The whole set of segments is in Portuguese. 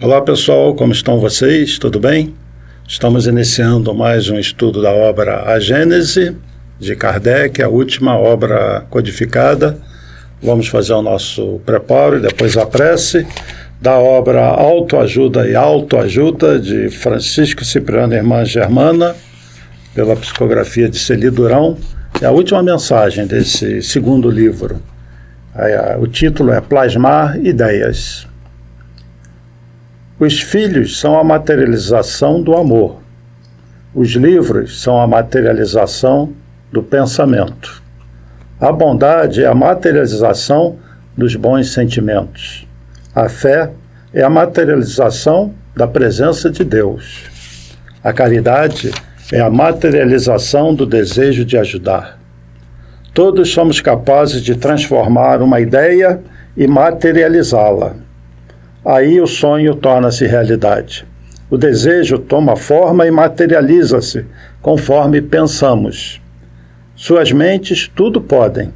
Olá pessoal, como estão vocês? Tudo bem? Estamos iniciando mais um estudo da obra A Gênese, de Kardec, a última obra codificada. Vamos fazer o nosso preparo e depois a prece da obra Autoajuda e Autoajuda, de Francisco Cipriano Irmã Germana, pela psicografia de Celi Durão. É a última mensagem desse segundo livro. O título é Plasmar Ideias. Os filhos são a materialização do amor. Os livros são a materialização do pensamento. A bondade é a materialização dos bons sentimentos. A fé é a materialização da presença de Deus. A caridade é a materialização do desejo de ajudar. Todos somos capazes de transformar uma ideia e materializá-la. Aí o sonho torna-se realidade. O desejo toma forma e materializa-se conforme pensamos. Suas mentes tudo podem.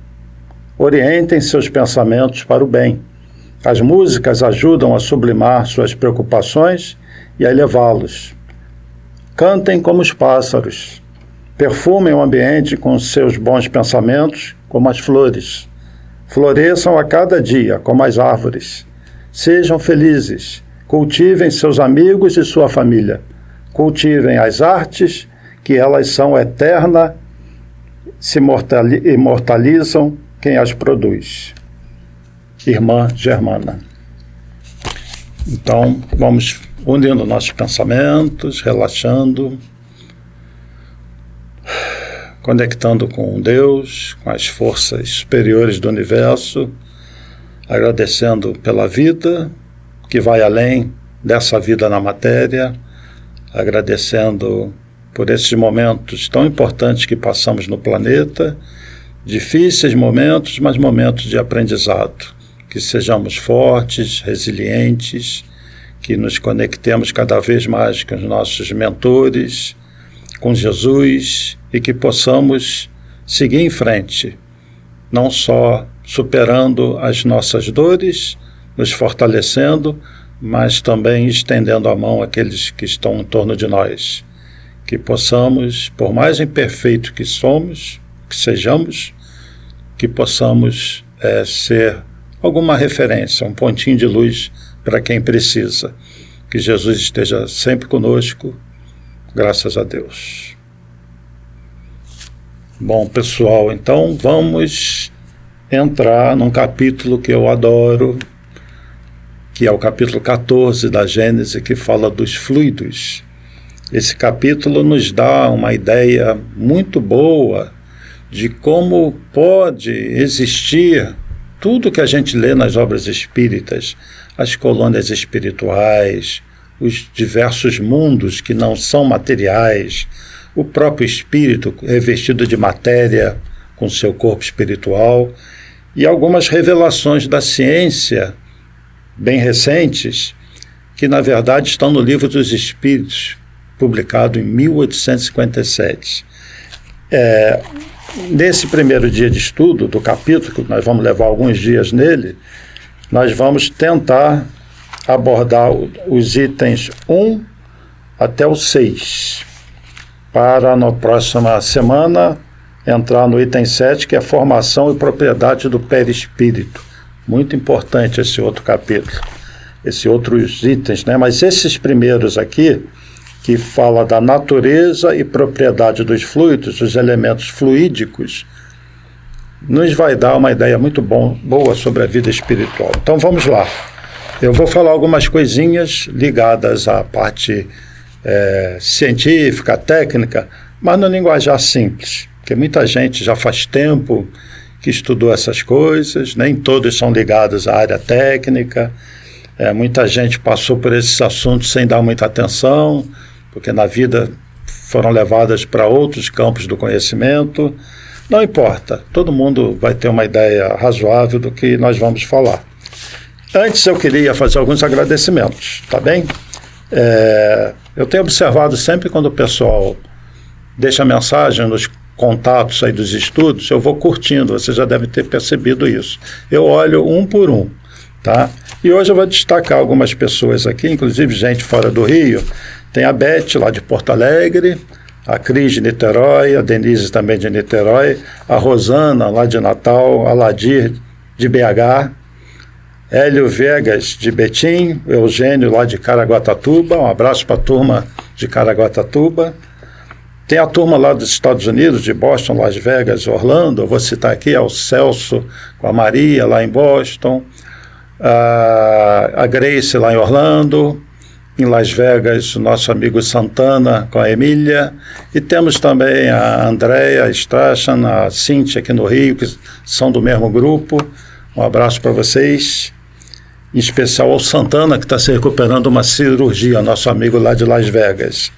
Orientem seus pensamentos para o bem. As músicas ajudam a sublimar suas preocupações e a elevá-los. Cantem como os pássaros. Perfumem o ambiente com seus bons pensamentos, como as flores. Floresçam a cada dia, como as árvores. Sejam felizes, cultivem seus amigos e sua família. Cultivem as artes, que elas são eternas, se imortalizam quem as produz. Irmã Germana. Então, vamos unindo nossos pensamentos, relaxando, conectando com Deus, com as forças superiores do universo, agradecendo pela vida que vai além dessa vida na matéria, agradecendo por esses momentos tão importantes que passamos no planeta, difíceis momentos, mas momentos de aprendizado, que sejamos fortes, resilientes, que nos conectemos cada vez mais com os nossos mentores, com Jesus, e que possamos seguir em frente, não só superando as nossas dores, nos fortalecendo, mas também estendendo a mão àqueles que estão em torno de nós. Que possamos, por mais imperfeito que somos, que sejamos, que possamos ser alguma referência, um pontinho de luz para quem precisa. Que Jesus esteja sempre conosco, graças a Deus. Bom, pessoal, então vamos entrar num capítulo que eu adoro, que é o capítulo 14 da Gênese, que fala dos fluidos. Esse capítulo nos dá uma ideia muito boa de como pode existir tudo que a gente lê nas obras espíritas, as colônias espirituais, os diversos mundos que não são materiais, o próprio espírito revestido de matéria com seu corpo espiritual, e algumas revelações da ciência bem recentes, que na verdade estão no Livro dos Espíritos, publicado em 1857. Nesse primeiro dia de estudo do capítulo, que nós vamos levar alguns dias nele, nós vamos tentar abordar os itens 1 até o 6, para na próxima semana entrar no item 7, que é a formação e propriedade do perispírito. Muito importante esse outro capítulo, esses outros itens, né? Mas esses primeiros aqui, que fala da natureza e propriedade dos fluidos, dos elementos fluídicos, nos vai dar uma ideia muito boa sobre a vida espiritual. Então vamos lá. Eu vou falar algumas coisinhas ligadas à parte científica, técnica, mas no linguajar simples, porque muita gente já faz tempo que estudou essas coisas, nem todos são ligados à área técnica, muita gente passou por esses assuntos sem dar muita atenção, porque na vida foram levadas para outros campos do conhecimento. Não importa, todo mundo vai ter uma ideia razoável do que nós vamos falar. Antes eu queria fazer alguns agradecimentos, tá bem? Eu tenho observado sempre quando o pessoal deixa mensagem nos contatos aí dos estudos, eu vou curtindo, você já deve ter percebido isso. Eu olho um por um. tá? E hoje eu vou destacar algumas pessoas aqui, inclusive gente fora do Rio. Tem a Beth, lá de Porto Alegre, a Cris de Niterói, a Denise também de Niterói, a Rosana, lá de Natal, a Ladir, de BH, Hélio Vegas, de Betim, o Eugênio, lá de Caraguatatuba, um abraço para a turma de Caraguatatuba. Tem a turma lá dos Estados Unidos, de Boston, Las Vegas, Orlando, eu vou citar aqui, é o Celso com a Maria, lá em Boston, a Grace, lá em Orlando, em Las Vegas, o nosso amigo Santana com a Emília, e temos também a Andréia Strachan, a Cíntia aqui no Rio, que são do mesmo grupo. Um abraço para vocês, em especial ao Santana, que está se recuperando uma cirurgia, nosso amigo lá de Las Vegas.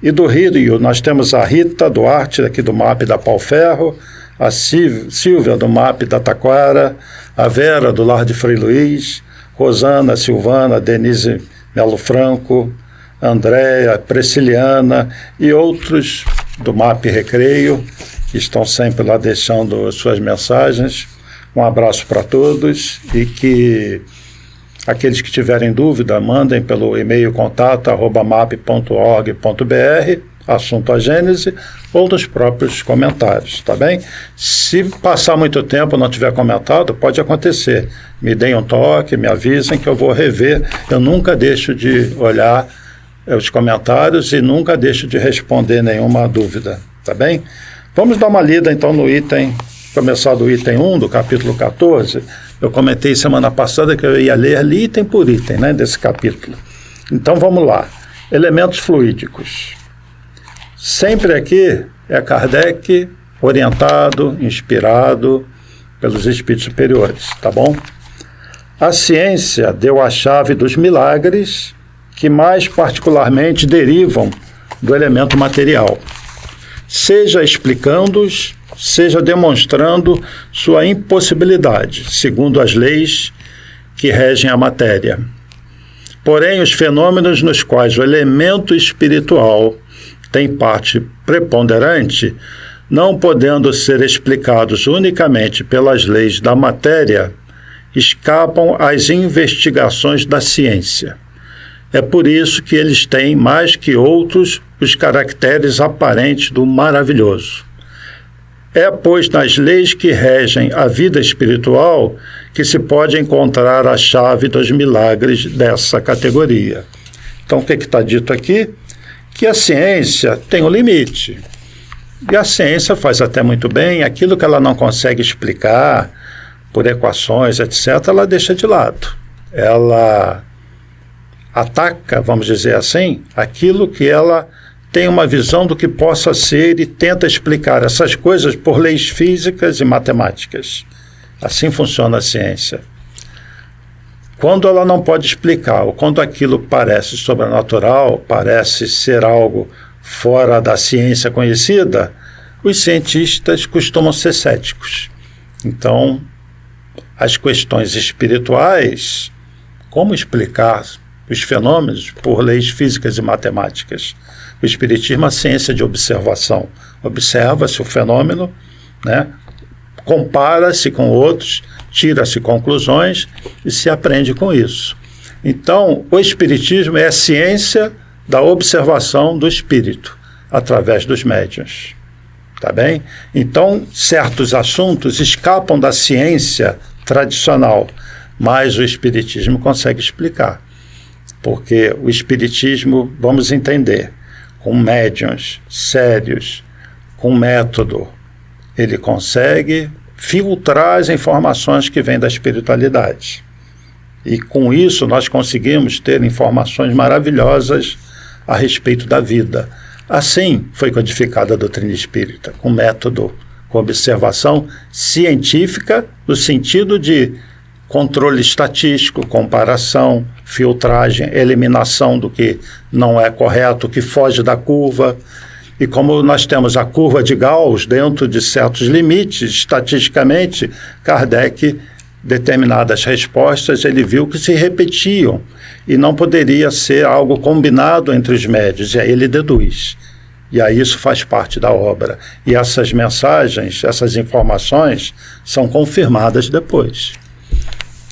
E do Rio, nós temos a Rita Duarte, aqui do MAP da Pau Ferro, a Silvia, do MAP da Taquara, a Vera, do Lar de Frei Luiz, Rosana, Silvana, Denise Melo Franco, Andréia, Prisciliana e outros do MAP Recreio, que estão sempre lá deixando suas mensagens. Um abraço para todos e que aqueles que tiverem dúvida, mandem pelo e-mail contato@map.org.br, assunto a Gênese, ou nos próprios comentários, tá bem? Se passar muito tempo e não tiver comentado, pode acontecer. Me deem um toque, me avisem que eu vou rever. Eu nunca deixo de olhar os comentários e nunca deixo de responder nenhuma dúvida, tá bem? Vamos dar uma lida então no item, começar do item 1 do capítulo 14. Eu comentei semana passada que eu ia ler item por item, né, desse capítulo. Então vamos lá. Elementos fluídicos. Sempre aqui é Kardec orientado, inspirado pelos espíritos superiores, tá bom? A ciência deu a chave dos milagres que mais particularmente derivam do elemento material, seja explicando-os, seja demonstrando sua impossibilidade, segundo as leis que regem a matéria. Porém, os fenômenos nos quais o elemento espiritual tem parte preponderante, não podendo ser explicados unicamente pelas leis da matéria, escapam às investigações da ciência. É por isso que eles têm, mais que outros, os caracteres aparentes do maravilhoso. É, pois, nas leis que regem a vida espiritual que se pode encontrar a chave dos milagres dessa categoria. Então, o que está dito aqui? Que a ciência tem um limite. E a ciência faz até muito bem aquilo que ela não consegue explicar por equações, etc., ela deixa de lado. Ela ataca, vamos dizer assim, aquilo que ela tem uma visão do que possa ser e tenta explicar essas coisas por leis físicas e matemáticas. Assim funciona a ciência. Quando ela não pode explicar, ou quando aquilo parece sobrenatural, parece ser algo fora da ciência conhecida, os cientistas costumam ser céticos. Então, as questões espirituais, como explicar os fenômenos por leis físicas e matemáticas? O espiritismo é a ciência de observação. Observa-se o fenômeno, né? Compara-se com outros, tira-se conclusões e se aprende com isso. Então, o espiritismo é a ciência da observação do espírito, através dos médiuns. Tá bem? Então, certos assuntos escapam da ciência tradicional, mas o espiritismo consegue explicar. Porque o espiritismo, vamos entender, com médiuns sérios, com método, ele consegue filtrar as informações que vêm da espiritualidade. E com isso nós conseguimos ter informações maravilhosas a respeito da vida. Assim foi codificada a doutrina espírita, com método, com observação científica, no sentido de controle estatístico, comparação, filtragem, eliminação do que não é correto, que foge da curva. E como nós temos a curva de Gauss dentro de certos limites, estatisticamente, Kardec, determinadas respostas, ele viu que se repetiam e não poderia ser algo combinado entre os médios, e aí ele deduz. E aí isso faz parte da obra. E essas mensagens, essas informações são confirmadas depois.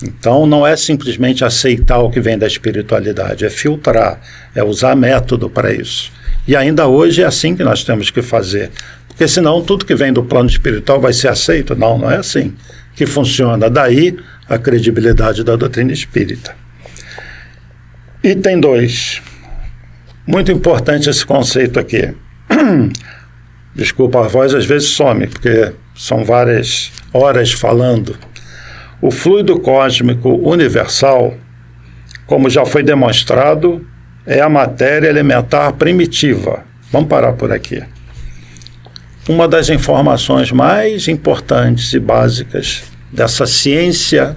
Então, não é simplesmente aceitar o que vem da espiritualidade, é filtrar, é usar método para isso. E ainda hoje é assim que nós temos que fazer, porque senão tudo que vem do plano espiritual vai ser aceito. Não, não é assim que funciona. Daí a credibilidade da doutrina espírita. Item 2. Muito importante esse conceito aqui. Desculpa, a voz às vezes some, porque são várias horas falando. O fluido cósmico universal, como já foi demonstrado, é a matéria elementar primitiva. Vamos parar por aqui. Uma das informações mais importantes e básicas dessa ciência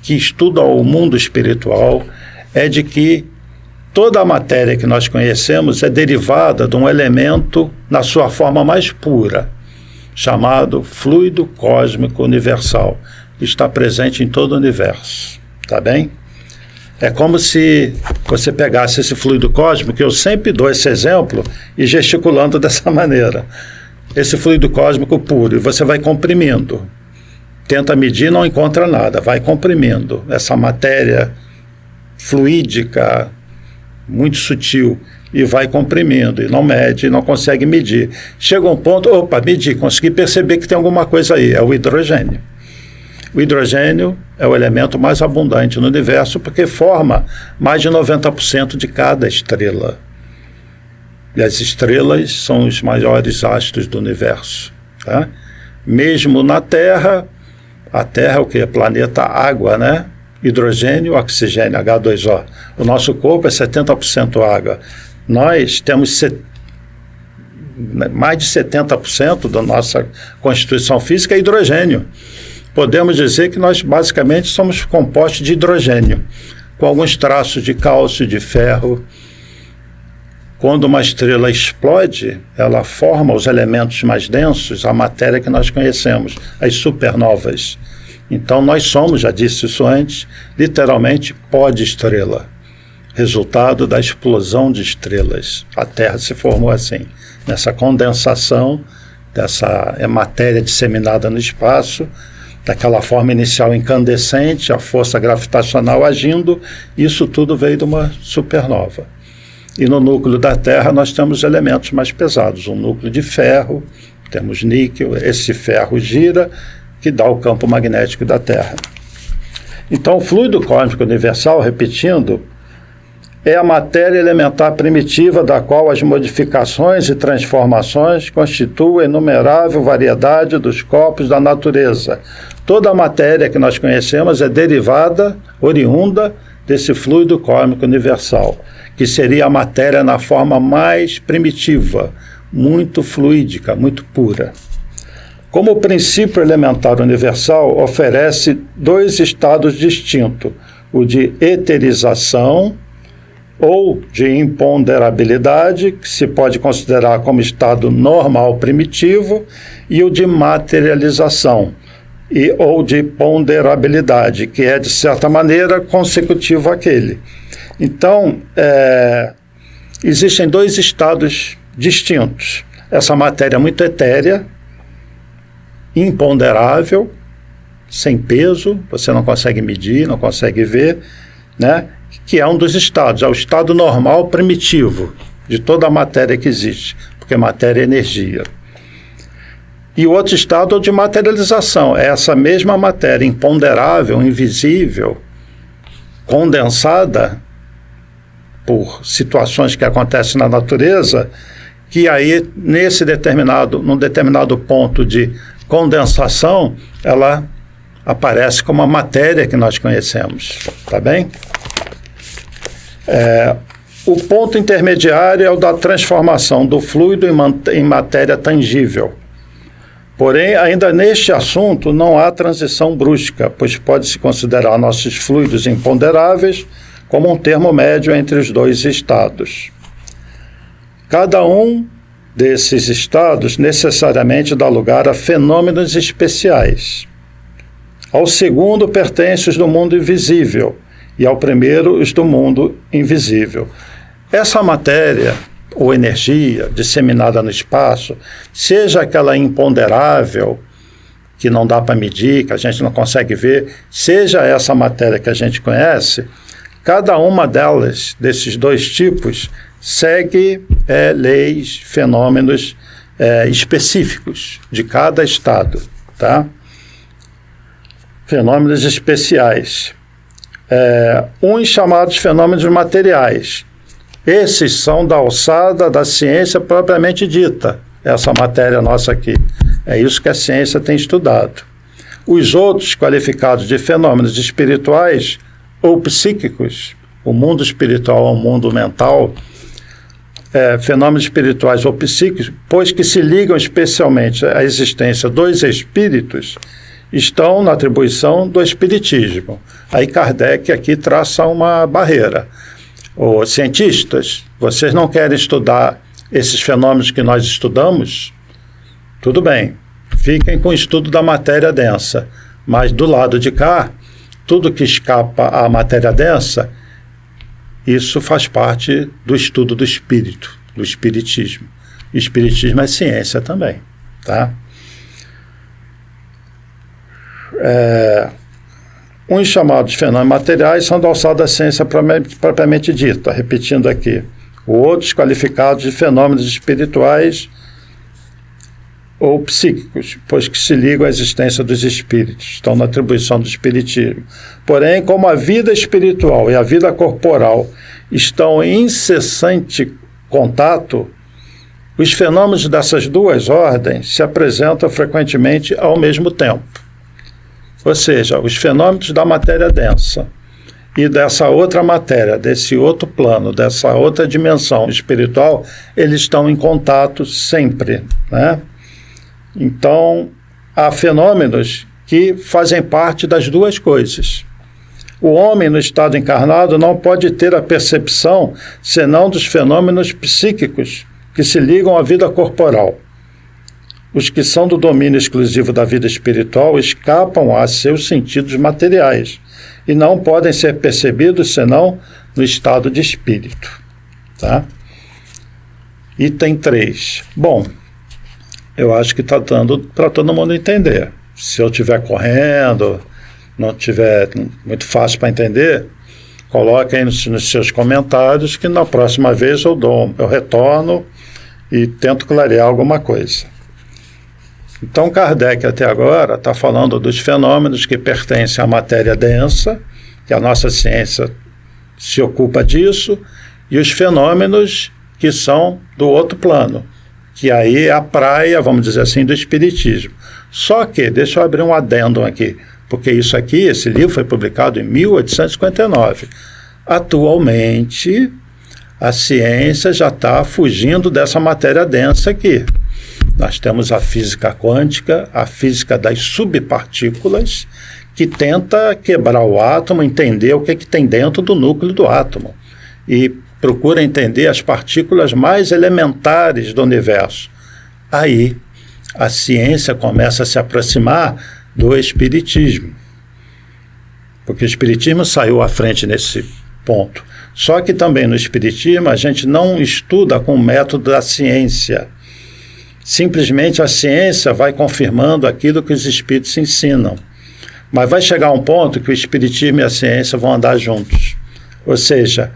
que estuda o mundo espiritual é de que toda a matéria que nós conhecemos é derivada de um elemento na sua forma mais pura, chamado fluido cósmico universal, que está presente em todo o universo. Tá bem? É como se você pegasse esse fluido cósmico, eu sempre dou esse exemplo e gesticulando dessa maneira. Esse fluido cósmico puro, e você vai comprimindo. Tenta medir, não encontra nada, vai comprimindo. Essa matéria fluídica, muito sutil, e vai comprimindo, e não mede, não consegue medir. Chega um ponto, opa, medi, consegui perceber que tem alguma coisa aí, é o hidrogênio. O hidrogênio é o elemento mais abundante no universo porque forma mais de 90% de cada estrela. E as estrelas são os maiores astros do universo. Tá? Mesmo na Terra, a Terra é o que? Planeta água, né? Hidrogênio, oxigênio, H2O. O nosso corpo é 70% água. Nós temos mais de 70% da nossa constituição física é hidrogênio. Podemos dizer que nós basicamente somos compostos de hidrogênio, com alguns traços de cálcio, de ferro. Quando uma estrela explode, ela forma os elementos mais densos, a matéria que nós conhecemos, as supernovas. Então nós somos, já disse isso antes, literalmente pó de estrela, resultado da explosão de estrelas. A Terra se formou assim, nessa condensação dessa matéria disseminada no espaço, daquela forma inicial incandescente, a força gravitacional agindo, isso tudo veio de uma supernova. E no núcleo da Terra nós temos elementos mais pesados, um núcleo de ferro, temos níquel, esse ferro gira, que dá o campo magnético da Terra. Então o fluido cósmico universal, repetindo, é a matéria elementar primitiva da qual as modificações e transformações constituem a inumerável variedade dos corpos da natureza. Toda a matéria que nós conhecemos é derivada, oriunda desse fluido cósmico universal, que seria a matéria na forma mais primitiva, muito fluídica, muito pura. Como o princípio elementar universal oferece dois estados distintos, o de eterização ou de imponderabilidade, que se pode considerar como estado normal primitivo, e o de materialização, ou de ponderabilidade, que é, de certa maneira, consecutivo àquele. Então, existem dois estados distintos. Essa matéria muito etérea, imponderável, sem peso, você não consegue medir, não consegue ver, né? Que é um dos estados, é o estado normal primitivo de toda a matéria que existe, porque matéria é energia. E o outro estado é o de materialização, é essa mesma matéria imponderável, invisível, condensada por situações que acontecem na natureza, que aí, num determinado ponto de condensação, ela aparece como a matéria que nós conhecemos, tá bem? O ponto intermediário é o da transformação do fluido em matéria tangível. Porém, ainda neste assunto não há transição brusca, pois pode-se considerar nossos fluidos imponderáveis como um termo médio entre os dois estados. Cada um desses estados necessariamente dá lugar a fenômenos especiais. Ao segundo pertence os do mundo invisível, e ao primeiro os do mundo invisível. Essa matéria, ou energia, disseminada no espaço, seja aquela imponderável, que não dá para medir, que a gente não consegue ver, seja essa matéria que a gente conhece, cada uma delas, desses dois tipos, segue leis, fenômenos específicos de cada estado, tá? Fenômenos especiais. Uns chamados fenômenos materiais. Esses são da alçada da ciência propriamente dita, essa matéria nossa aqui. É isso que a ciência tem estudado. Os outros, qualificados de fenômenos espirituais ou psíquicos, o mundo espiritual ou o mundo mental, fenômenos espirituais ou psíquicos, pois que se ligam especialmente à existência dos espíritos, estão na atribuição do espiritismo. Aí Kardec aqui traça uma barreira. Os cientistas, vocês não querem estudar esses fenômenos que nós estudamos? Tudo bem, fiquem com o estudo da matéria densa, mas do lado de cá, tudo que escapa à matéria densa, isso faz parte do estudo do espírito, do espiritismo. O espiritismo é ciência também, tá? Uns chamados fenômenos materiais são da alçada da ciência propriamente dita, repetindo aqui. Outros qualificados de fenômenos espirituais ou psíquicos, pois que se ligam à existência dos espíritos, estão na atribuição do espiritismo. Porém, como a vida espiritual e a vida corporal estão em incessante contato, os fenômenos dessas duas ordens se apresentam frequentemente ao mesmo tempo. Ou seja, os fenômenos da matéria densa e dessa outra matéria, desse outro plano, dessa outra dimensão espiritual, eles estão em contato sempre, né? Então, há fenômenos que fazem parte das duas coisas. O homem, no estado encarnado, não pode ter a percepção senão dos fenômenos psíquicos que se ligam à vida corporal. Os que são do domínio exclusivo da vida espiritual escapam a seus sentidos materiais e não podem ser percebidos senão no estado de espírito. Tá? Item 3. Bom, eu acho que está dando para todo mundo entender. Se eu estiver correndo, não estiver muito fácil para entender, coloque aí nos seus comentários que na próxima vez eu retorno e tento clarear alguma coisa. Então, Kardec até agora está falando dos fenômenos que pertencem à matéria densa, que a nossa ciência se ocupa disso, e os fenômenos que são do outro plano, que aí é a praia, vamos dizer assim, do espiritismo. Só que, deixa eu abrir um adendo aqui, porque isso aqui, esse livro foi publicado em 1859. Atualmente, a ciência já está fugindo dessa matéria densa aqui. Nós temos a física quântica, a física das subpartículas, que tenta quebrar o átomo, entender o que tem dentro do núcleo do átomo. E procura entender as partículas mais elementares do universo. Aí, a ciência começa a se aproximar do espiritismo. Porque o espiritismo saiu à frente nesse ponto. Só que também no espiritismo a gente não estuda com o método da ciência. Simplesmente a ciência vai confirmando aquilo que os espíritos ensinam. Mas vai chegar um ponto que o espiritismo e a ciência vão andar juntos. Ou seja,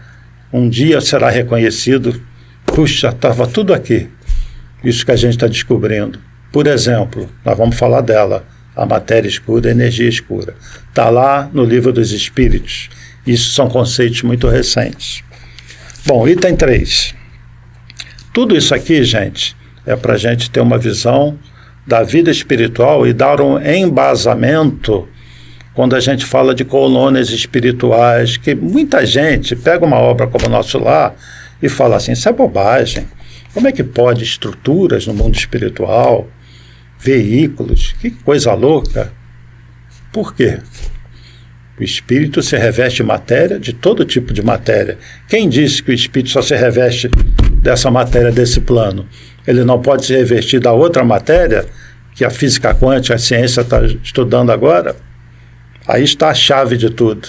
um dia será reconhecido, puxa, estava tudo aqui. Isso que a gente está descobrindo. Por exemplo, nós vamos falar dela, a matéria escura, a energia escura. Está lá no Livro dos Espíritos. Isso são conceitos muito recentes. Bom, item 3. Tudo isso aqui, gente, é para a gente ter uma visão da vida espiritual e dar um embasamento quando a gente fala de colônias espirituais, que muita gente pega uma obra como o Nosso Lar e fala assim, isso é bobagem. Como é que pode estruturas no mundo espiritual, veículos, que coisa louca? Por quê? O espírito se reveste de matéria, de todo tipo de matéria. Quem disse que o espírito só se reveste dessa matéria, desse plano? Ele não pode se revestir da outra matéria, que a física quântica, a ciência está estudando agora? Aí está a chave de tudo.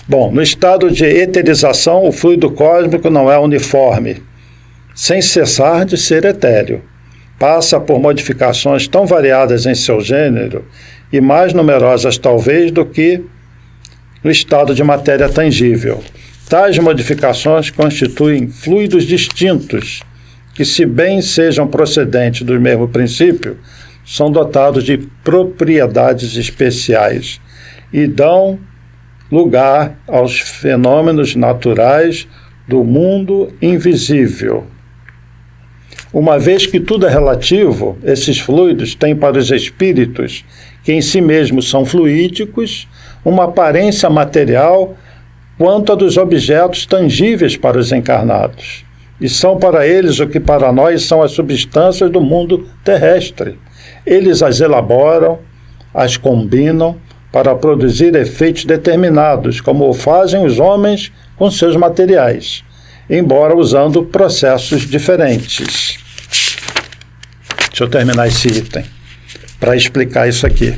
Bom, no estado de eterização, o fluido cósmico não é uniforme, sem cessar de ser etéreo. passa por modificações tão variadas em seu gênero e mais numerosas talvez do que no estado de matéria tangível. Tais modificações constituem fluidos distintos que, se bem sejam procedentes do mesmo princípio, são dotados de propriedades especiais e dão lugar aos fenômenos naturais do mundo invisível. Uma vez que tudo é relativo, esses fluidos têm para os espíritos, que em si mesmos são fluídicos, uma aparência material quanto a dos objetos tangíveis para os encarnados, e são para eles o que para nós são as substâncias do mundo terrestre. Eles as elaboram, as combinam para produzir efeitos determinados, como o fazem os homens com seus materiais, embora usando processos diferentes. Deixa eu terminar esse item para explicar isso aqui.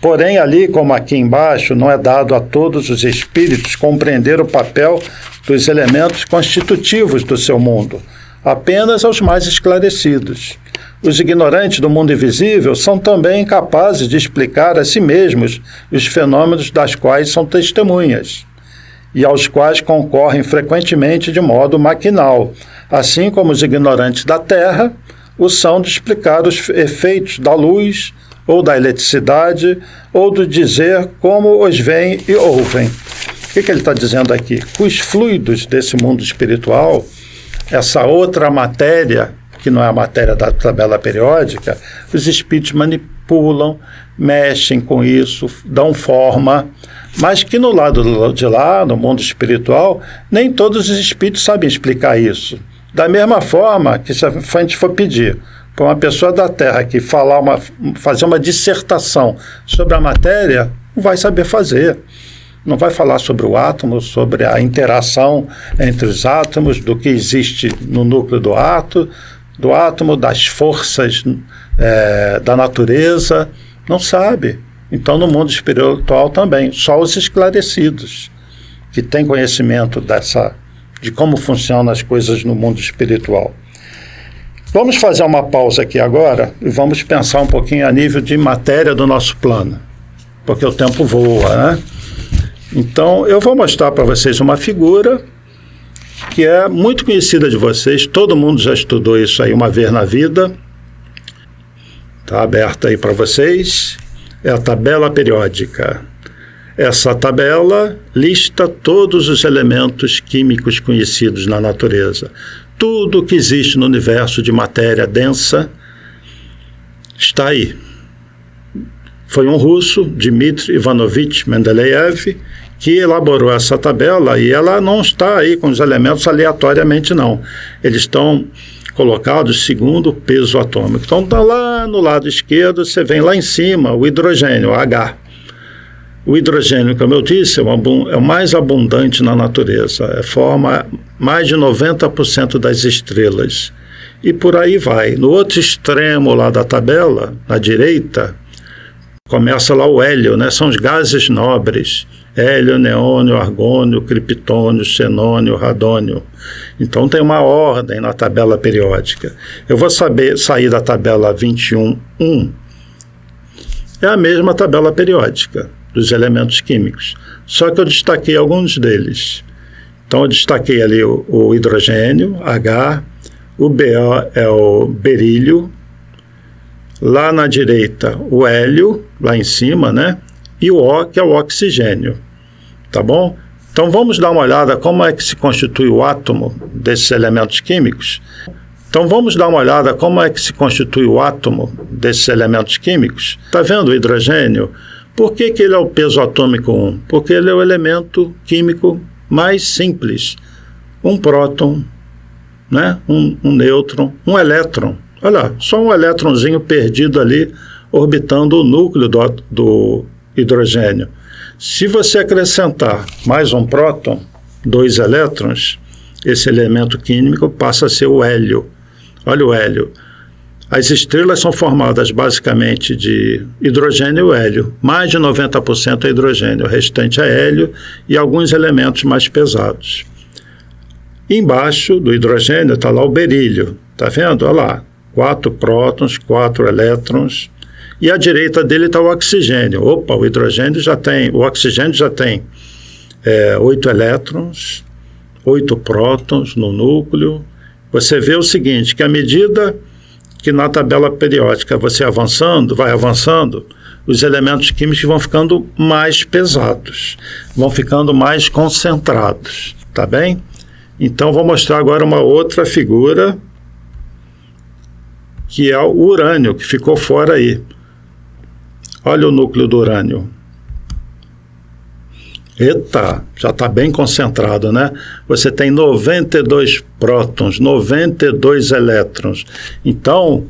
Porém, ali como aqui embaixo, não é dado a todos os espíritos compreender o papel dos elementos constitutivos do seu mundo, apenas aos mais esclarecidos. Os ignorantes do mundo invisível são também incapazes de explicar a si mesmos os fenômenos das quais são testemunhas, e aos quais concorrem frequentemente de modo maquinal, assim como os ignorantes da Terra o são de explicar os efeitos da luz, ou da eletricidade, ou do dizer como os veem e ouvem. O que ele está dizendo aqui? Que os fluidos desse mundo espiritual, essa outra matéria, que não é a matéria da tabela periódica, os espíritos manipulam, mexem com isso, dão forma, mas que no lado de lá, no mundo espiritual, nem todos os espíritos sabem explicar isso. Da mesma forma que se a gente for pedir para uma pessoa da Terra que fazer uma dissertação sobre a matéria, não vai saber fazer. Não vai falar sobre o átomo, sobre a interação entre os átomos, do que existe no núcleo do átomo, das forças da natureza. Não sabe. Então, no mundo espiritual também, só os esclarecidos, que têm conhecimento de como funcionam as coisas no mundo espiritual. Vamos fazer uma pausa aqui agora e vamos pensar um pouquinho a nível de matéria do nosso plano, porque o tempo voa, né? Então, eu vou mostrar para vocês uma figura que é muito conhecida de vocês, todo mundo já estudou isso aí uma vez na vida. Está aberta aí para vocês. É a tabela periódica. Essa tabela lista todos os elementos químicos conhecidos na natureza. Tudo que existe no universo de matéria densa está aí. Foi um russo, Dmitry Ivanovich Mendeleev, que elaborou essa tabela, e ela não está aí com os elementos aleatoriamente, não. Eles estão colocados segundo o peso atômico. Então, tá lá no lado esquerdo, você vem lá em cima, o hidrogênio, o H. O hidrogênio, como eu disse, é o mais abundante na natureza, forma mais de 90% das estrelas. E por aí vai. No outro extremo lá da tabela, na direita, começa lá o hélio, né? São os gases nobres. Hélio, neônio, argônio, criptônio, xenônio, radônio. Então tem uma ordem na tabela periódica. Eu vou sair da tabela 21.1. É a mesma tabela periódica dos elementos químicos, só que eu destaquei alguns deles. Então eu destaquei ali o hidrogênio, H, o BO é o berílio, lá na direita o hélio, lá em cima, né? E o O, que é o oxigênio, tá bom? Então vamos dar uma olhada como é que se constitui o átomo desses elementos químicos. Está vendo o hidrogênio? Por que ele é o peso atômico 1? Porque ele é o elemento químico mais simples. Um próton, né? um nêutron, um elétron. Olha, só um elétronzinho perdido ali, orbitando o núcleo do hidrogênio. Se você acrescentar mais um próton, 2 elétrons, esse elemento químico passa a ser o hélio. Olha o hélio. As estrelas são formadas basicamente de hidrogênio e hélio. Mais de 90% é hidrogênio, o restante é hélio e alguns elementos mais pesados. Embaixo do hidrogênio está lá o berílio. Está vendo? Olha lá. 4 prótons, 4 elétrons, e à direita dele está o oxigênio. Opa, o oxigênio já tem 8 elétrons, 8 prótons no núcleo. Você vê o seguinte, que à medida que na tabela periódica vai avançando, os elementos químicos vão ficando mais pesados, vão ficando mais concentrados, tá bem? Então, vou mostrar agora uma outra figura, que é o urânio, que ficou fora aí. Olha o núcleo do urânio. Eita, já está bem concentrado, né? Você tem 92 prótons, 92 elétrons. Então,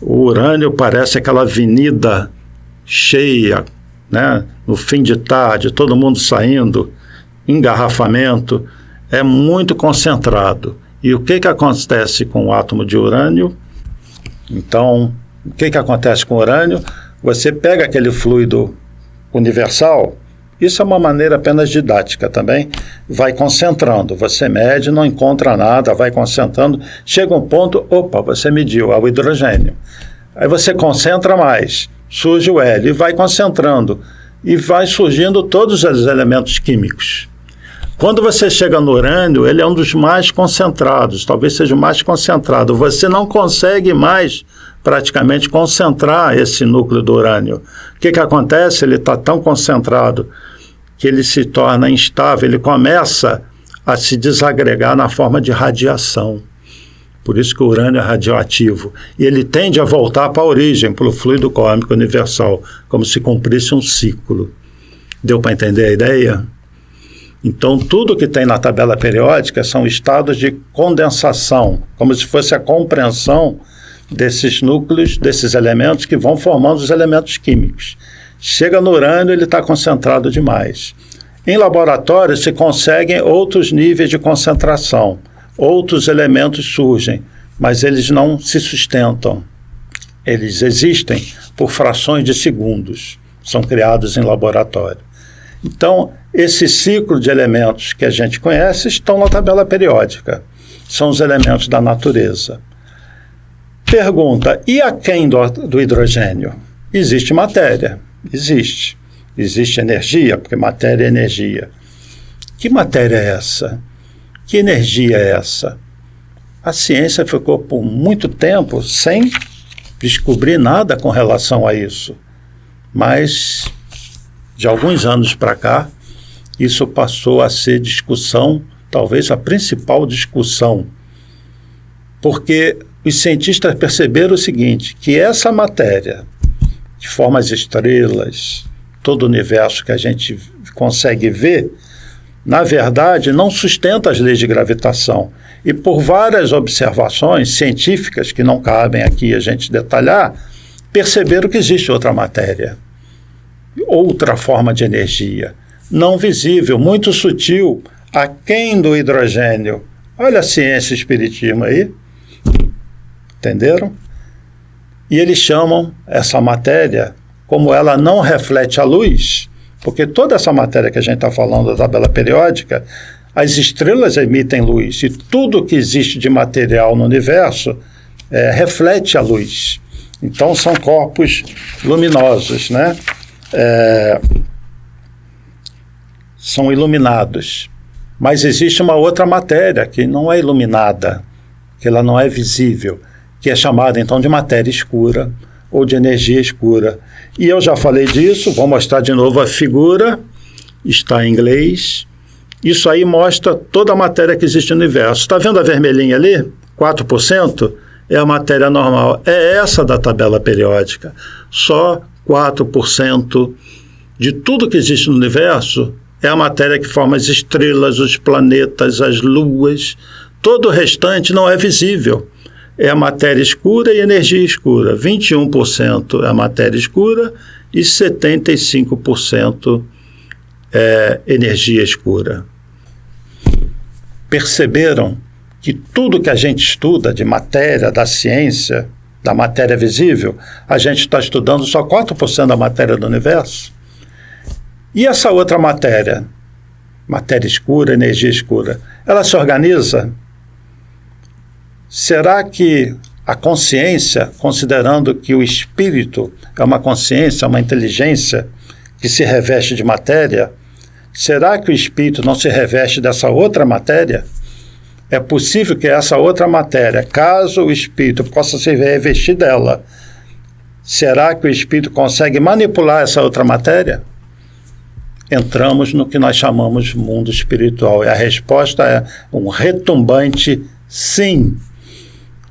o urânio parece aquela avenida cheia, né? No fim de tarde, todo mundo saindo, engarrafamento, é muito concentrado. E o que acontece com o átomo de urânio? Então, o que acontece com o urânio? Você pega aquele fluido universal, isso é uma maneira apenas didática também, vai concentrando, você mede, não encontra nada, vai concentrando, chega um ponto, opa, você mediu, é o hidrogênio. Aí você concentra mais, surge o hélio, e vai concentrando, e vai surgindo todos os elementos químicos. Quando você chega no urânio, ele é um dos mais concentrados, talvez seja o mais concentrado. Você não consegue mais praticamente concentrar esse núcleo do urânio. O que acontece? Ele está tão concentrado que ele se torna instável, ele começa a se desagregar na forma de radiação. Por isso que o urânio é radioativo. E ele tende a voltar para a origem, para o fluido cósmico universal, como se cumprisse um ciclo. Deu para entender a ideia? Então, tudo que tem na tabela periódica são estados de condensação, como se fosse a compreensão desses núcleos, desses elementos que vão formando os elementos químicos. Chega no urânio, ele está concentrado demais. Em laboratório, se conseguem outros níveis de concentração, outros elementos surgem, mas eles não se sustentam. Eles existem por frações de segundos, são criados em laboratório. Então, esse ciclo de elementos que a gente conhece estão na tabela periódica. São os elementos da natureza. Pergunta, e aquém do hidrogênio? Existe matéria? Existe. Existe energia, porque matéria é energia. Que matéria é essa? Que energia é essa? A ciência ficou por muito tempo sem descobrir nada com relação a isso. Mas, de alguns anos para cá, isso passou a ser discussão, talvez a principal discussão, porque os cientistas perceberam o seguinte, que essa matéria, que forma as estrelas, todo o universo que a gente consegue ver, na verdade, não sustenta as leis de gravitação. E por várias observações científicas, que não cabem aqui a gente detalhar, perceberam que existe outra matéria, outra forma de energia, não visível, muito sutil, aquém do hidrogênio. Olha a ciência e o espiritismo aí. Entenderam? E eles chamam essa matéria, como ela não reflete a luz, porque toda essa matéria que a gente está falando da tabela periódica, as estrelas emitem luz, e tudo que existe de material no universo reflete a luz. Então são corpos luminosos, né? São iluminados. Mas existe uma outra matéria que não é iluminada, que ela não é visível, que é chamada então de matéria escura ou de energia escura. E eu já falei disso, vou mostrar de novo a figura, está em inglês. Isso aí mostra toda a matéria que existe no universo. Está vendo a vermelhinha ali? 4% é a matéria normal. É essa da tabela periódica. Só 4% de tudo que existe no universo é a matéria que forma as estrelas, os planetas, as luas. Todo o restante não é visível. É a matéria escura e energia escura. 21% é a matéria escura e 75% é energia escura. Perceberam que tudo que a gente estuda de matéria, da ciência, da matéria visível, a gente está estudando só 4% da matéria do universo? E essa outra matéria, matéria escura, energia escura, ela se organiza? Será que a consciência, considerando que o espírito é uma consciência, uma inteligência que se reveste de matéria, será que o espírito não se reveste dessa outra matéria? É possível que essa outra matéria, caso o espírito possa se revestir dela, será que o espírito consegue manipular essa outra matéria? Entramos no que nós chamamos de mundo espiritual, e a resposta é um retumbante sim.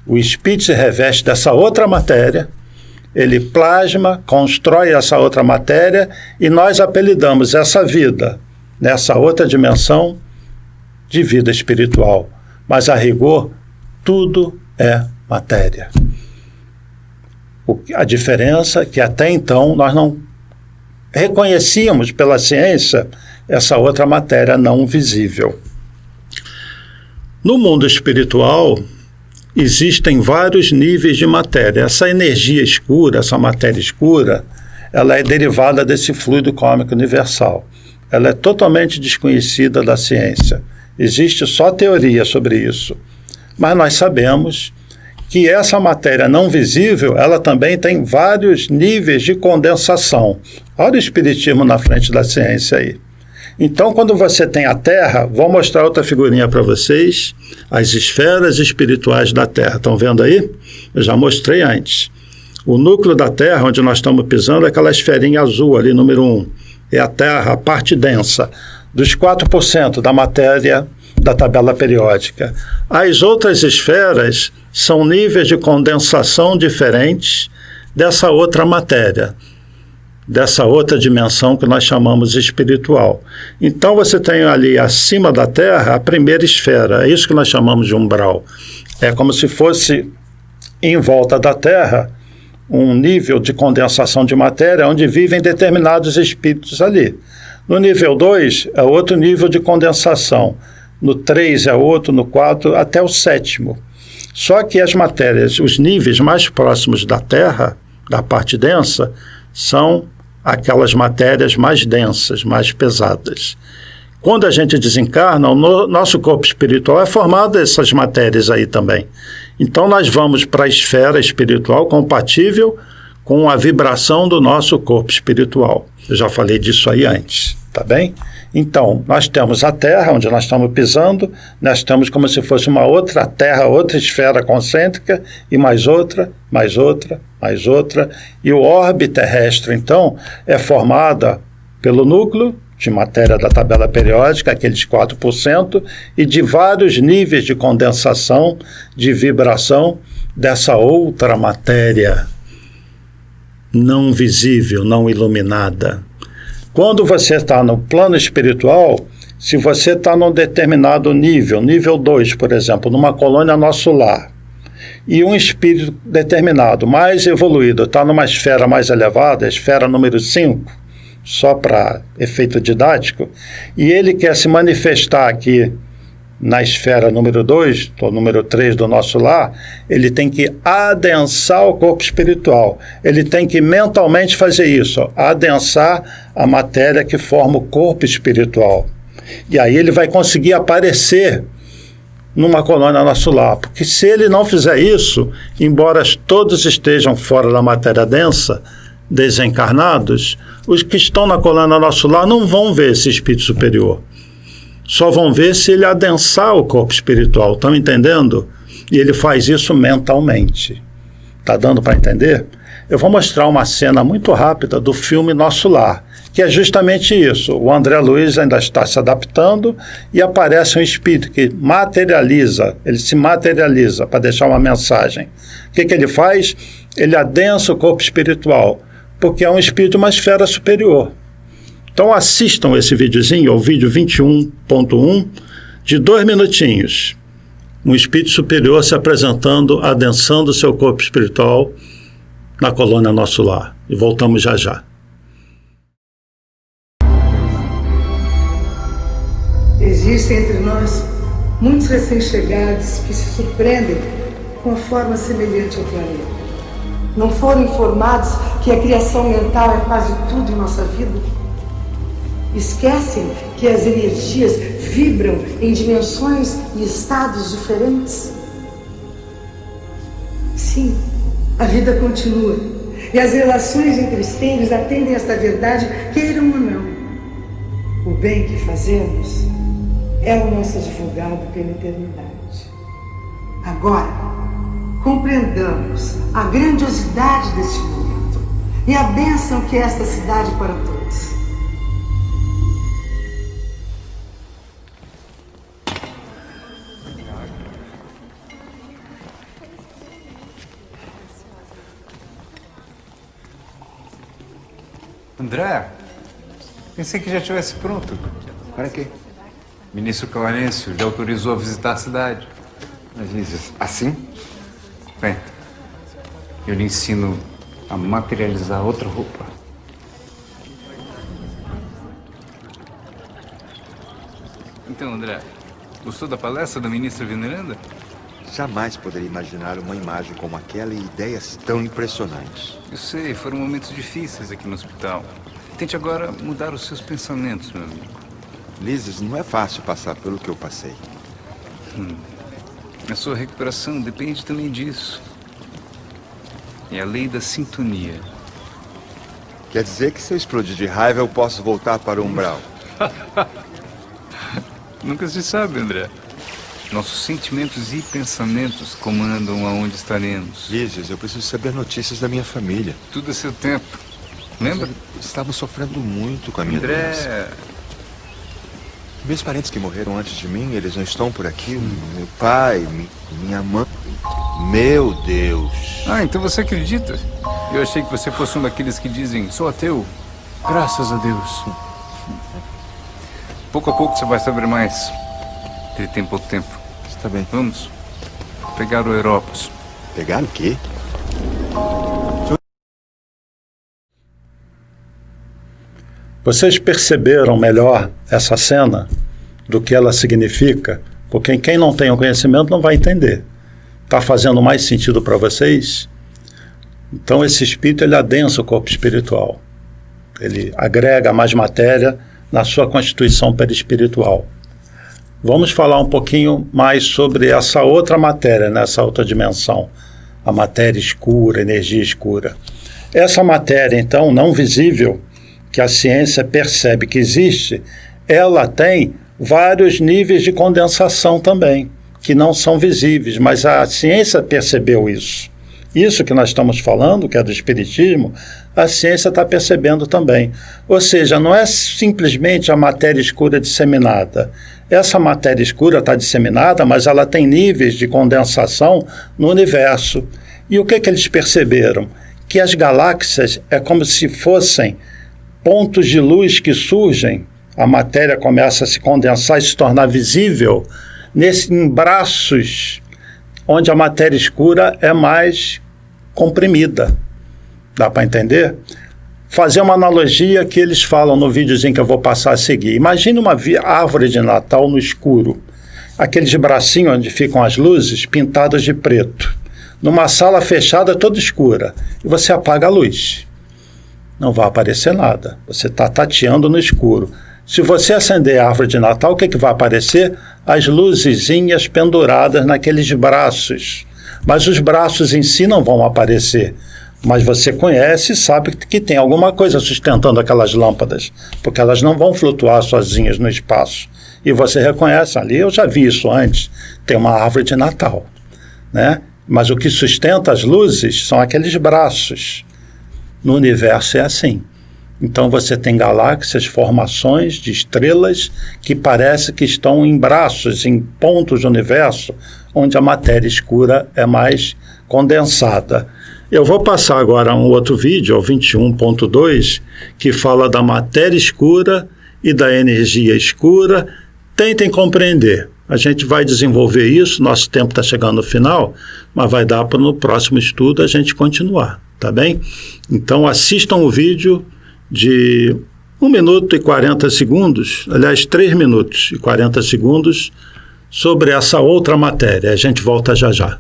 O espírito se reveste dessa outra matéria, ele plasma, constrói essa outra matéria, e nós apelidamos essa vida, nessa outra dimensão, de vida espiritual. Mas, a rigor, tudo é matéria. A diferença é que até então nós não reconhecíamos pela ciência essa outra matéria não visível. No mundo espiritual, existem vários níveis de matéria. Essa energia escura, essa matéria escura, ela é derivada desse fluido cósmico universal. Ela é totalmente desconhecida da ciência. Existe só teoria sobre isso. Mas nós sabemos que essa matéria não visível, ela também tem vários níveis de condensação. Olha o espiritismo na frente da ciência aí. Então, quando você tem a Terra, vou mostrar outra figurinha para vocês, as esferas espirituais da Terra. Estão vendo aí? Eu já mostrei antes. O núcleo da Terra, onde nós estamos pisando, é aquela esferinha azul ali, número 1. É a Terra, a parte densa, dos 4% da matéria da tabela periódica. As outras esferas são níveis de condensação diferentes dessa outra matéria, dessa outra dimensão que nós chamamos espiritual. Então você tem ali acima da Terra a primeira esfera, é isso que nós chamamos de umbral. É como se fosse em volta da Terra um nível de condensação de matéria onde vivem determinados espíritos ali. No nível 2 é outro nível de condensação, no 3 é outro, no 4 até o 7º. Só que as matérias, os níveis mais próximos da Terra, da parte densa, são aquelas matérias mais densas, mais pesadas. Quando a gente desencarna, o nosso corpo espiritual é formado dessas matérias aí também. Então nós vamos para a esfera espiritual compatível com a vibração do nosso corpo espiritual. Eu já falei disso aí antes, tá bem? Então, nós temos a Terra, onde nós estamos pisando, nós temos como se fosse uma outra Terra, outra esfera concêntrica, e mais outra, mais outra, mais outra. E o orbe terrestre, então, é formada pelo núcleo de matéria da tabela periódica, aqueles 4%, e de vários níveis de condensação, de vibração dessa outra matéria não visível, não iluminada. Quando você está no plano espiritual, se você está num determinado nível, nível 2, por exemplo, numa colônia nosso lar, e um espírito determinado, mais evoluído, está numa esfera mais elevada, a esfera número 5, só para efeito didático, e ele quer se manifestar aqui na esfera número 2, ou número 3 do nosso lar, ele tem que adensar o corpo espiritual. Ele tem que mentalmente fazer isso, adensar a matéria que forma o corpo espiritual. E aí ele vai conseguir aparecer numa colônia nosso lar. Porque se ele não fizer isso, embora todos estejam fora da matéria densa, desencarnados, os que estão na colônia nosso lar não vão ver esse espírito superior. Só vão ver se ele adensar o corpo espiritual, estão entendendo? E ele faz isso mentalmente. Está dando para entender? Eu vou mostrar uma cena muito rápida do filme Nosso Lar, que é justamente isso. O André Luiz ainda está se adaptando e aparece um espírito que materializa, ele se materializa para deixar uma mensagem. O que ele faz? Ele adensa o corpo espiritual, porque é um espírito de uma esfera superior. Então assistam esse videozinho, ao vídeo 21.1, de 2 minutinhos. Um espírito superior se apresentando, adensando o seu corpo espiritual na colônia Nosso Lar. E voltamos já já. Existem entre nós muitos recém-chegados que se surpreendem com a forma semelhante ao planeta. Não foram informados que a criação mental é quase tudo em nossa vida? Esquecem que as energias vibram em dimensões e estados diferentes? Assim, a vida continua e as relações entre seres atendem esta verdade, queiram ou não. O bem que fazemos é o nosso advogado pela eternidade. Agora, compreendamos a grandiosidade deste momento e a bênção que é esta cidade para todos. André, pensei que já estivesse pronto. Para quê? Ministro Clarencio lhe autorizou a visitar a cidade. Mas Lízias, assim? Bem, eu lhe ensino a materializar outra roupa. Então, André, gostou da palestra da ministra Veneranda? Jamais poderia imaginar uma imagem como aquela e ideias tão impressionantes. Eu sei, foram momentos difíceis aqui no hospital. Tente agora mudar os seus pensamentos, meu amigo. Lízias, não é fácil passar pelo que eu passei. A sua recuperação depende também disso. É a lei da sintonia. Quer dizer que se eu explodir de raiva, eu posso voltar para o umbral? Nunca se sabe, André. Nossos sentimentos e pensamentos comandam aonde estaremos. Lízias, eu preciso saber notícias da minha família. Tudo a seu tempo. Lembra? Estavam sofrendo muito com a minha doença. André, Meus parentes que morreram antes de mim, eles não estão por aqui. Meu pai, minha mãe. Meu Deus. então você acredita? Eu achei que você fosse um daqueles que dizem, sou ateu. Graças a Deus. Pouco a pouco você vai saber mais. De tempo ao tempo. Está bem. Vamos pegar o Europos. Pegar o quê? Vocês perceberam melhor essa cena, do que ela significa? Porque quem não tem o conhecimento não vai entender. Está fazendo mais sentido para vocês? Então esse espírito ele adensa o corpo espiritual. Ele agrega mais matéria na sua constituição perispiritual. Vamos falar um pouquinho mais sobre essa outra matéria, nessa outra dimensão. A matéria escura, energia escura. Essa matéria, então, não visível, que a ciência percebe que existe, ela tem vários níveis de condensação também, que não são visíveis, mas a ciência percebeu isso. Isso que nós estamos falando, que é do espiritismo, a ciência está percebendo também. Ou seja, não é simplesmente a matéria escura disseminada. Essa matéria escura está disseminada, mas ela tem níveis de condensação no universo. E o que eles perceberam? Que as galáxias é como se fossem pontos de luz que surgem, a matéria começa a se condensar e se tornar visível em braços onde a matéria escura é mais comprimida. Dá para entender? Fazer uma analogia que eles falam no videozinho que eu vou passar a seguir. Imagine uma árvore de Natal no escuro. Aqueles bracinhos onde ficam as luzes pintadas de preto. Numa sala fechada toda escura. E você apaga a luz. Não vai aparecer nada. Você está tateando no escuro. Se você acender a árvore de Natal, o que vai aparecer? As luzezinhas penduradas naqueles braços. Mas os braços em si não vão aparecer. Mas você conhece e sabe que tem alguma coisa sustentando aquelas lâmpadas, porque elas não vão flutuar sozinhas no espaço. E você reconhece ali, eu já vi isso antes, tem uma árvore de Natal, né? Mas o que sustenta as luzes são aqueles braços. No universo é assim. Então você tem galáxias, formações de estrelas que parece que estão em braços, em pontos do universo, onde a matéria escura é mais condensada. Eu vou passar agora um outro vídeo, o 21.2, que fala da matéria escura e da energia escura. Tentem compreender. A gente vai desenvolver isso, nosso tempo está chegando no final, mas vai dar para no próximo estudo a gente continuar, tá bem? Então assistam o vídeo de 1 minuto e 40 segundos, aliás, 3 minutos e 40 segundos, sobre essa outra matéria. A gente volta já já.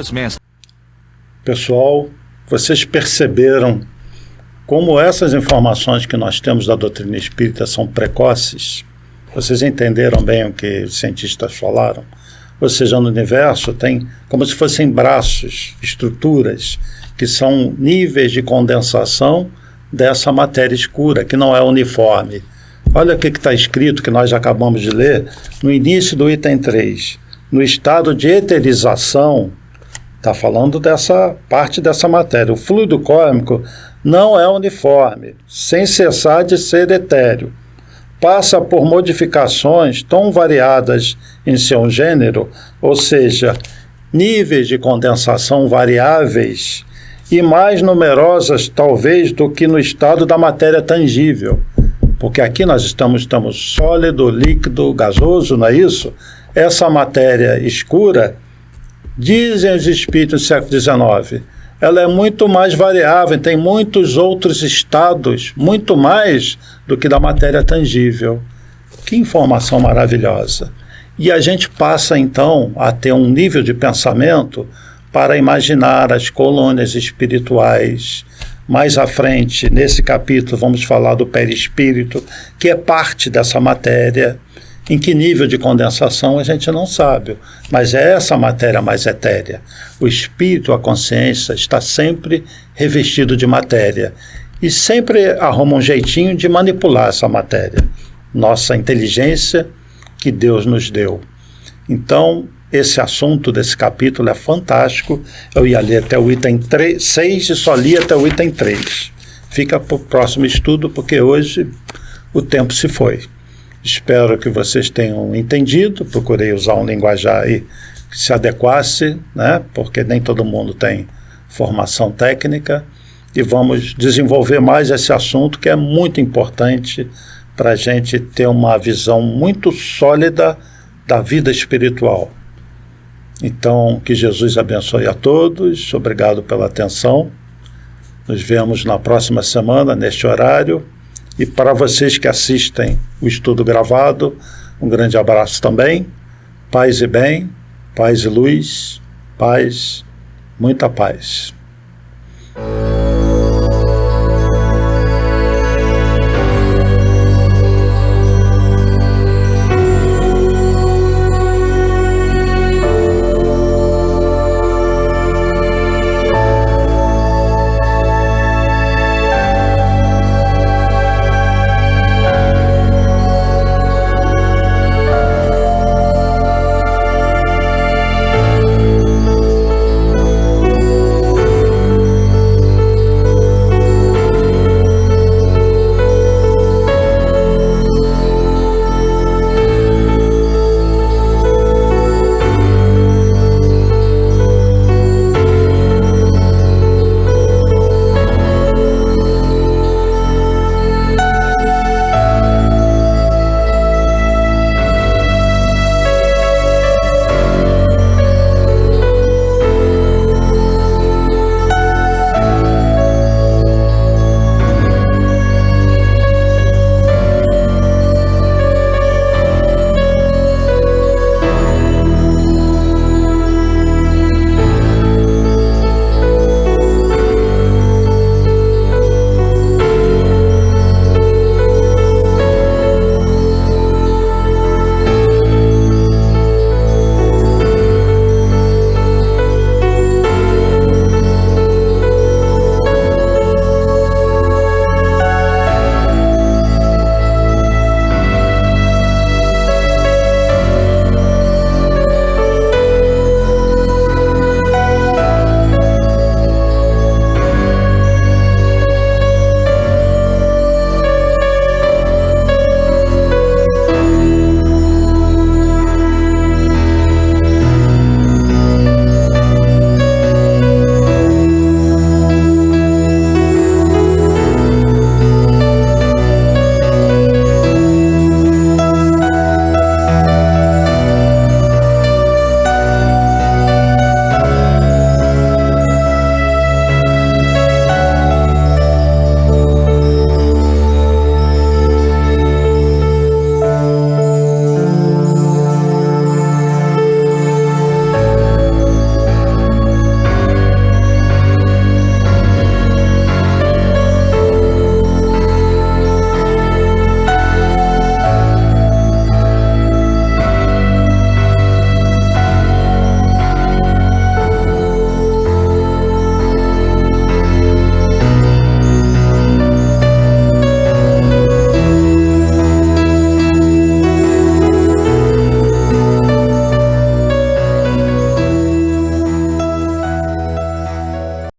Gracias, mestre. Pessoal, vocês perceberam como essas informações que nós temos da doutrina espírita são precoces? Vocês entenderam bem o que os cientistas falaram? Ou seja, no universo tem como se fossem braços, estruturas, que são níveis de condensação dessa matéria escura, que não é uniforme. Olha o que está escrito, que nós acabamos de ler, no início do item 3. No estado de eterização, está falando dessa parte dessa matéria. O fluido cósmico não é uniforme, sem cessar de ser etéreo. Passa por modificações tão variadas em seu gênero, ou seja, níveis de condensação variáveis e mais numerosas talvez do que no estado da matéria tangível. Porque aqui nós estamos sólido, líquido, gasoso, não é isso? Essa matéria escura, dizem os espíritos do século XIX, ela é muito mais variável, tem muitos outros estados, muito mais do que da matéria tangível. Que informação maravilhosa! E a gente passa, então, a ter um nível de pensamento para imaginar as colônias espirituais. Mais à frente, nesse capítulo, vamos falar do perispírito, que é parte dessa matéria. Em que nível de condensação a gente não sabe, mas é essa matéria mais etérea. O espírito, a consciência, está sempre revestido de matéria e sempre arruma um jeitinho de manipular essa matéria. Nossa inteligência que Deus nos deu. Então, esse assunto desse capítulo é fantástico. Eu ia ler até o item 6 e só li até o item 3. Fica para o próximo estudo, porque hoje o tempo se foi. Espero que vocês tenham entendido. Procurei usar um linguajar aí que se adequasse, né? Porque nem todo mundo tem formação técnica. E vamos desenvolver mais esse assunto, que é muito importante para a gente ter uma visão muito sólida da vida espiritual. Então, que Jesus abençoe a todos. Obrigado pela atenção. Nos vemos na próxima semana, neste horário. E para vocês que assistem o estudo gravado, um grande abraço também. Paz e bem, paz e luz, paz, muita paz.